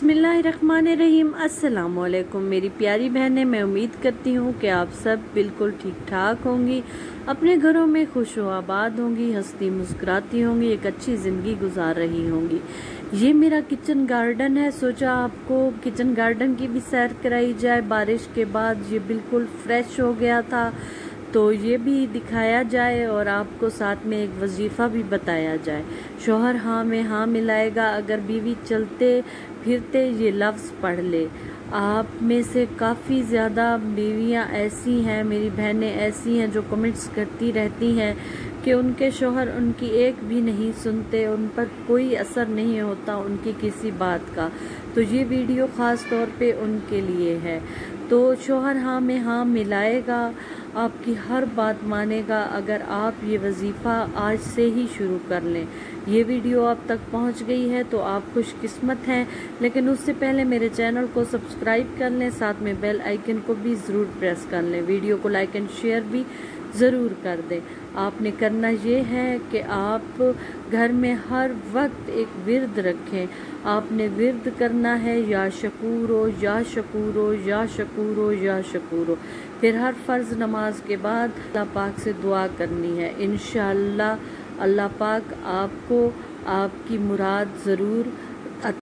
बिस्मिल्लाहिर्रहमानिर्रहीम। अस्सलामुअलैकुम मेरी प्यारी बहनें, मैं उम्मीद करती हूँ कि आप सब बिल्कुल ठीक ठाक होंगी, अपने घरों में खुश व आबाद होंगी, हंसती मुस्कुराती होंगी, एक अच्छी ज़िंदगी गुजार रही होंगी। ये मेरा किचन गार्डन है, सोचा आपको किचन गार्डन की भी सैर कराई जाए। बारिश के बाद ये बिल्कुल फ्रेश हो गया था, तो ये भी दिखाया जाए और आपको साथ में एक वजीफ़ा भी बताया जाए। शौहर हाँ में हाँ मिलाएगा अगर बीवी चलते फिरते ये लफ्ज़ पढ़ ले। आप में से काफ़ी ज़्यादा बीवियाँ ऐसी हैं, मेरी बहनें ऐसी हैं जो कमेंट्स करती रहती हैं कि उनके शौहर उनकी एक भी नहीं सुनते, उन पर कोई असर नहीं होता उनकी किसी बात का। तो ये वीडियो ख़ास तौर पे उनके लिए है। तो शौहर हाँ में हाँ मिलाएगा, आपकी हर बात मानेगा अगर आप ये वजीफ़ा आज से ही शुरू कर लें। ये वीडियो आप तक पहुंच गई है तो आप खुशकिस्मत हैं, लेकिन उससे पहले मेरे चैनल को सब्सक्राइब कर लें, साथ में बेल आइकन को भी ज़रूर प्रेस कर लें, वीडियो को लाइक एंड शेयर भी ज़रूर कर दें। आपने करना ये है कि आप घर में हर वक्त एक विर्द रखें। आपने विर्द करना है या शकूरो या शकूरो या शकूरो या शकूरो। फिर हर फ़र्ज़ नमाज के बाद अल्लाह पाक से दुआ करनी है। इंशाअल्लाह अल्लाह पाक आपको आपकी मुराद ज़रूर